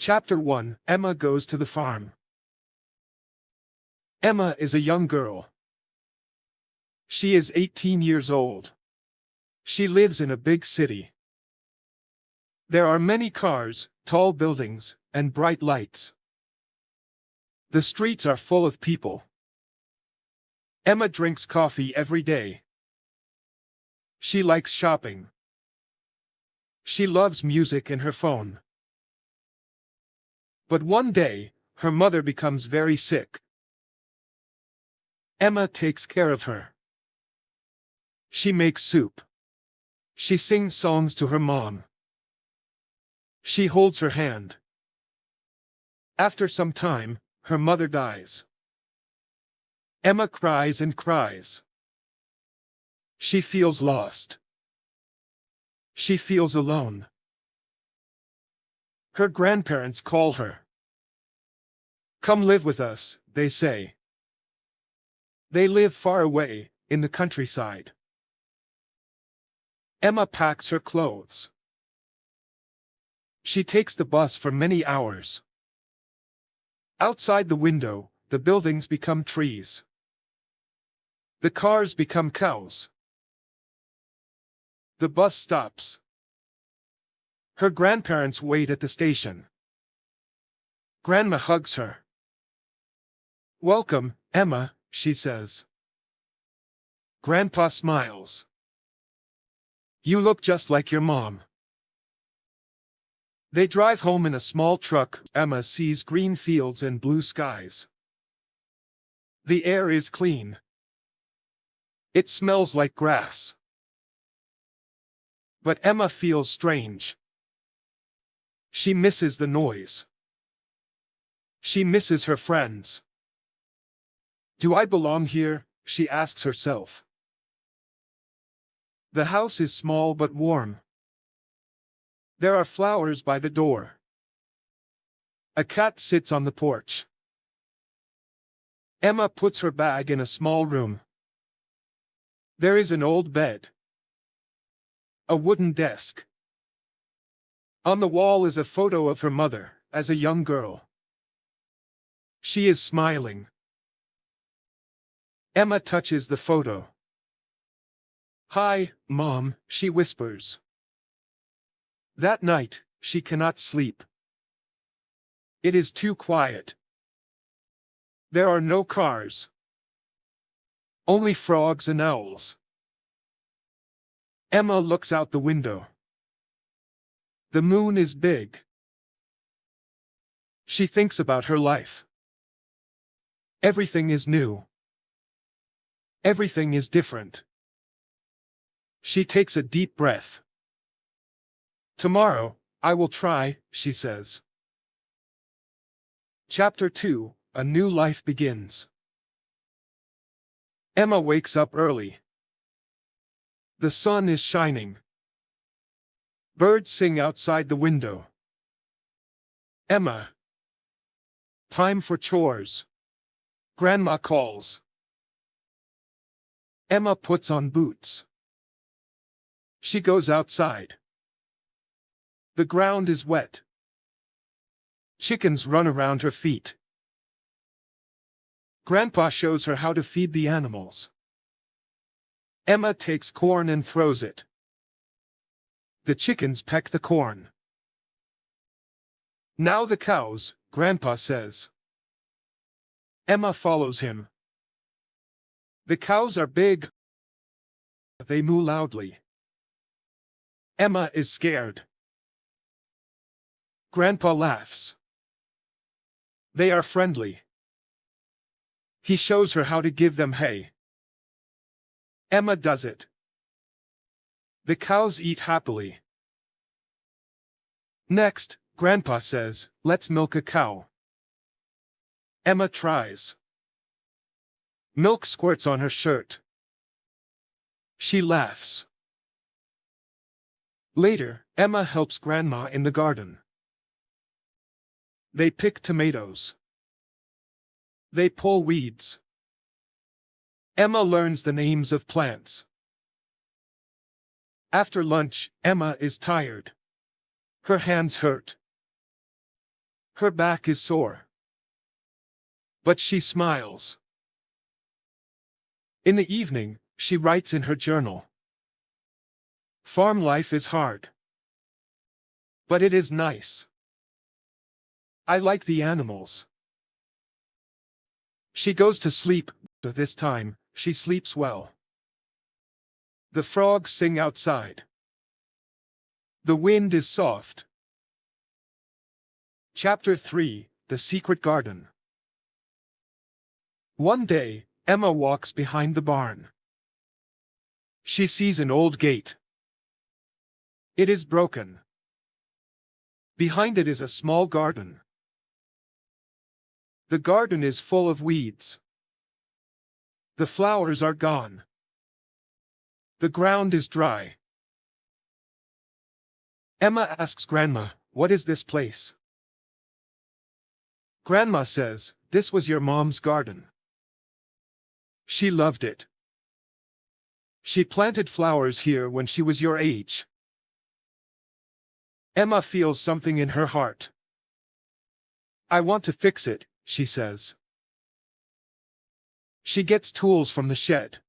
Chapter 1. Emma goes to the farm. Emma is a young girl. She is 18 years old. She lives in a big city. There are many cars, tall buildings, and bright lights. The streets are full of people. Emma drinks coffee every day. She likes shopping. She loves music and her phone. But one day, her mother becomes very sick. Emma takes care of her. She makes soup. She sings songs to her mom. She holds her hand. After some time, her mother dies. Emma cries and cries. She feels lost. She feels alone. Her grandparents call her. Come live with us, they say. They live far away, in the countryside. Emma packs her clothes. She takes the bus for many hours. Outside the window, the buildings become trees. The cars become cows. The bus stops. Her grandparents wait at the station. Grandma hugs her. "Welcome, Emma," she says. Grandpa smiles. "You look just like your mom." They drive home in a small truck. Emma sees green fields and blue skies. The air is clean. It smells like grass. But Emma feels strange. She misses the noise. She misses her friends. Do I belong here? She asks herself. The house is small but warm. There are flowers by the door. A cat sits on the porch. Emma puts her bag in a small room. There is an old bed. A wooden desk. On the wall is a photo of her mother, as a young girl. She is smiling. Emma touches the photo. "Hi, Mom," she whispers. That night, she cannot sleep. It is too quiet. There are no cars. Only frogs and owls. Emma looks out the window. The moon is big. She thinks about her life. Everything is new. Everything is different. She takes a deep breath. Tomorrow, I will try, she says. Chapter 2. A new life begins. Emma wakes up early. The sun is shining. Birds sing outside the window. Emma. Time for chores. Grandma calls. Emma puts on boots. She goes outside. The ground is wet. Chickens run around her feet. Grandpa shows her how to feed the animals. Emma takes corn and throws it. The chickens peck the corn. Now the cows, Grandpa says. Emma follows him. The cows are big. They moo loudly. Emma is scared. Grandpa laughs. They are friendly. He shows her how to give them hay. Emma does it. The cows eat happily. Next, Grandpa says, "Let's milk a cow." Emma tries. Milk squirts on her shirt. She laughs. Later, Emma helps Grandma in the garden. They pick tomatoes. They pull weeds. Emma learns the names of plants. After lunch, Emma is tired. Her hands hurt. Her back is sore. But she smiles. In the evening, she writes in her journal. Farm life is hard. But it is nice. I like the animals. She goes to sleep, but this time, she sleeps well. The frogs sing outside. The wind is soft. Chapter 3, The Secret Garden. One day, Emma walks behind the barn. She sees an old gate. It is broken. Behind it is a small garden. The garden is full of weeds. The flowers are gone. The ground is dry. Emma asks Grandma, "What is this place?" Grandma says, "This was your mom's garden. She loved it. She planted flowers here when she was your age." Emma feels something in her heart. "I want to fix it," she says. She gets tools from the shed.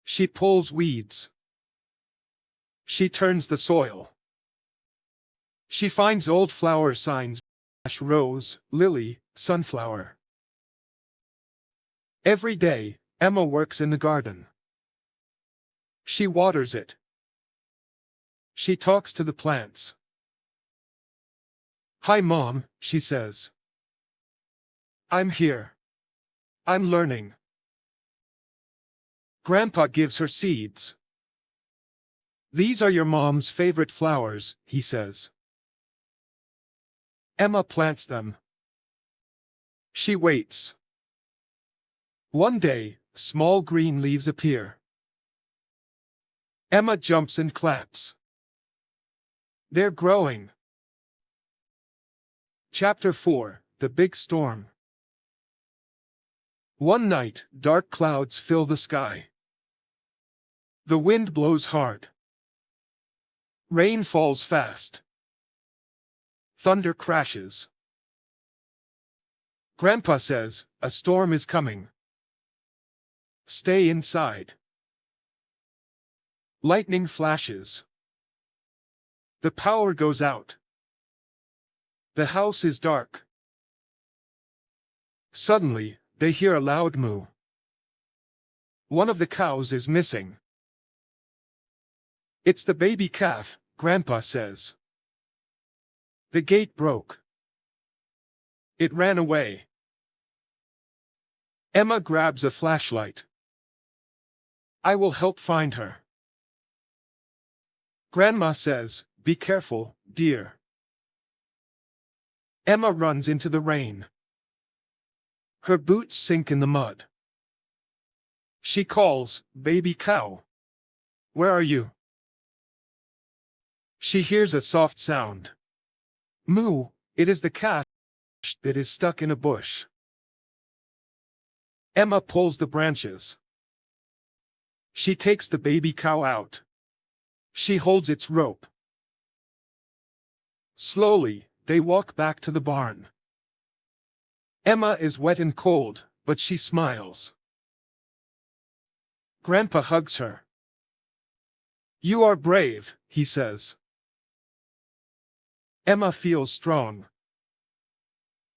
She pulls weeds. She turns the soil. She finds old flower signs: rose, lily, sunflower. Every day, Emma works in the garden. She waters it. She talks to the plants. "Hi, Mom," she says. "I'm here. I'm learning." Grandpa gives her seeds. "These are your mom's favorite flowers," he says. Emma plants them. She waits. One day, small green leaves appear. Emma jumps and claps. They're growing. Chapter 4, The Big Storm. One night, dark clouds fill the sky. The wind blows hard. Rain falls fast. Thunder crashes. Grandpa says, "A storm is coming. Stay inside." Lightning flashes. The power goes out. The house is dark. Suddenly, they hear a loud moo. One of the cows is missing. "It's the baby calf," Grandpa says. "The gate broke. It ran away." Emma grabs a flashlight. "I will help find her." Grandma says, "Be careful, dear." Emma runs into the rain. Her boots sink in the mud. She calls, "Baby cow. Where are you?" She hears a soft sound. Moo, it is the calf that is stuck in a bush. Emma pulls the branches. She takes the baby cow out. She holds its rope. Slowly, they walk back to the barn. Emma is wet and cold, but she smiles. Grandpa hugs her. "You are brave," he says. Emma feels strong.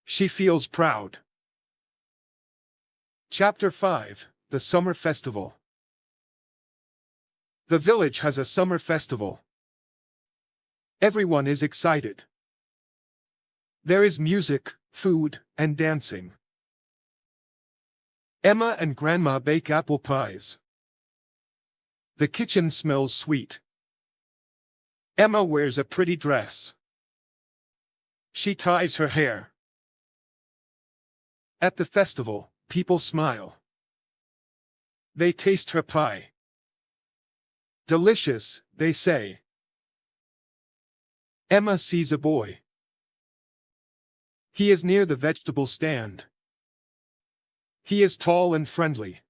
She feels proud. Chapter 5, The Summer Festival. The village has a summer festival. Everyone is excited. There is music, food, and dancing. Emma and Grandma bake apple pies. The kitchen smells sweet. Emma wears a pretty dress. She ties her hair. At the festival, people smile. They taste her pie. "Delicious," they say. Emma sees a boy. He is near the vegetable stand. He is tall and friendly.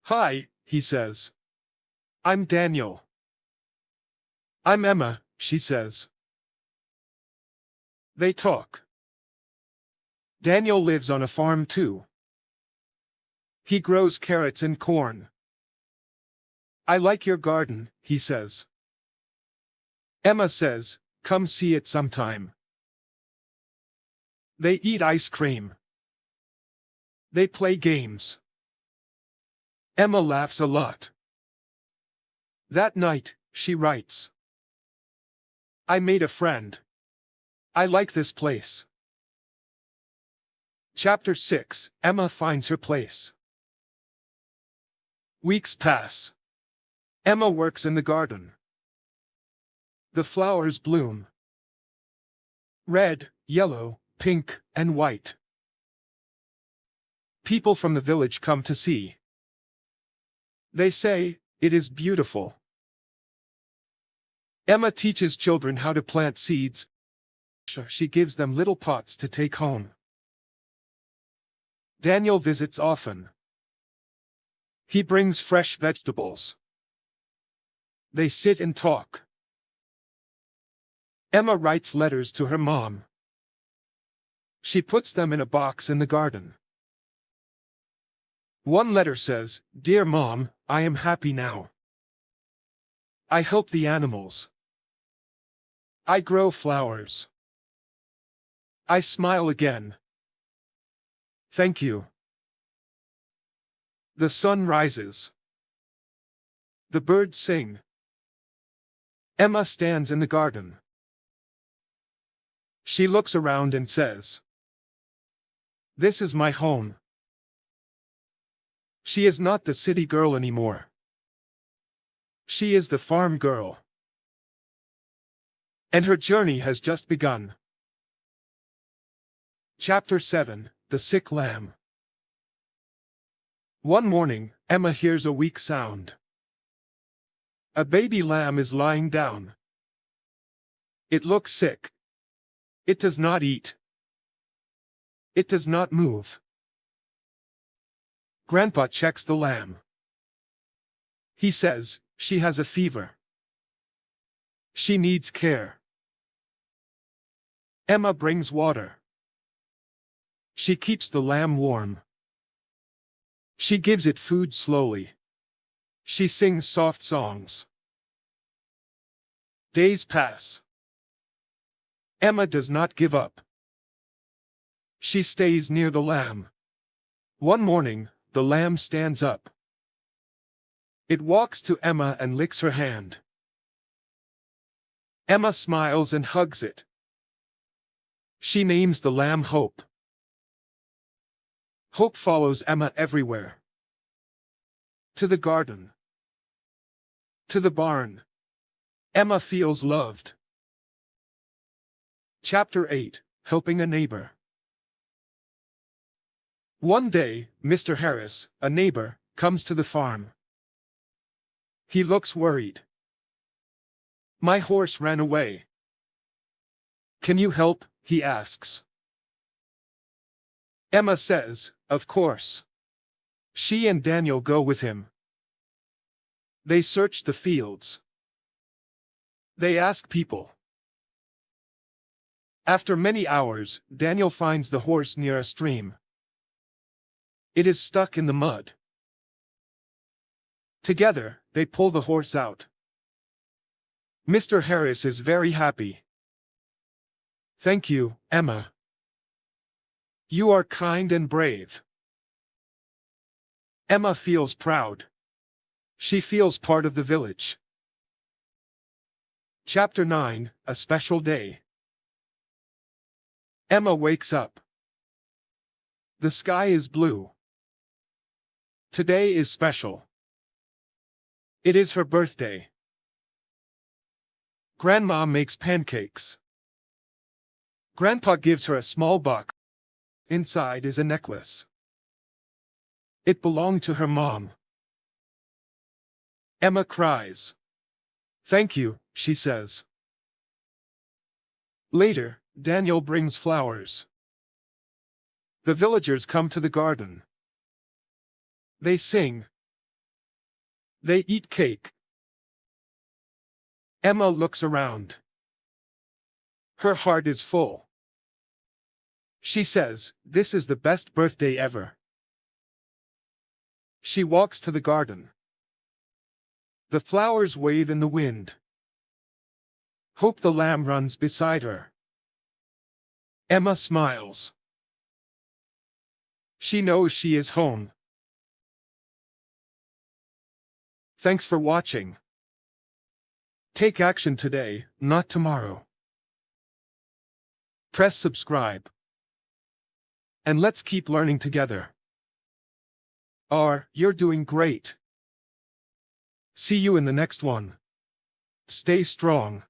"Hi," he says. "I'm Daniel." "I'm Emma," she says. They talk. Daniel lives on a farm too. He grows carrots and corn. I like your garden, he says. Emma says, come see it sometime. They eat ice cream. They play games. Emma laughs a lot. That night, she writes. I made a friend. I like this place. Chapter 6, Emma finds her place. Weeks pass. Emma works in the garden. The flowers bloom. Red, yellow, pink, and white. People from the village come to see. They say, it is beautiful. Emma teaches children how to plant seeds. She gives them little pots to take home. Daniel visits often. He brings fresh vegetables. They sit and talk. Emma writes letters to her mom. She puts them in a box in the garden. One letter says, Dear Mom, I am happy now. I help the animals. I grow flowers. I smile again. Thank you. The sun rises. The birds sing. Emma stands in the garden. She looks around and says, This is my home. She is not the city girl anymore. She is the farm girl. And her journey has just begun. Chapter 7, The Sick Lamb. One morning, Emma hears a weak sound. A baby lamb is lying down. It looks sick. It does not eat. It does not move. Grandpa checks the lamb. He says, she has a fever. She needs care. Emma brings water. She keeps the lamb warm. She gives it food slowly. She sings soft songs. Days pass. Emma does not give up. She stays near the lamb. One morning, the lamb stands up. It walks to Emma and licks her hand. Emma smiles and hugs it. She names the lamb Hope. Hope follows Emma everywhere. To the garden. To the barn. Emma feels loved. Chapter 8, Helping a Neighbor. One day, Mr. Harris, a neighbor, comes to the farm. He looks worried. My horse ran away. Can you help? He asks. Emma says, of course. She and Daniel go with him. They search the fields. They ask people. After many hours, Daniel finds the horse near a stream. It is stuck in the mud. Together, they pull the horse out. Mr. Harris is very happy. Thank you, Emma. You are kind and brave. Emma feels proud. She feels part of the village. Chapter 9, A Special Day. Emma wakes up. The sky is blue. Today is special. It is her birthday. Grandma makes pancakes. Grandpa gives her a small box. Inside is a necklace. It belonged to her mom. Emma cries. Thank you, she says. Later, Daniel brings flowers. The villagers come to the garden. They sing. They eat cake. Emma looks around. Her heart is full. She says, "This is the best birthday ever." She walks to the garden. The flowers wave in the wind. Hope the lamb runs beside her. Emma smiles. She knows she is home. Thanks for watching. Take action today, not tomorrow. Press subscribe. And let's keep learning together. You're doing great. See you in the next one. Stay strong.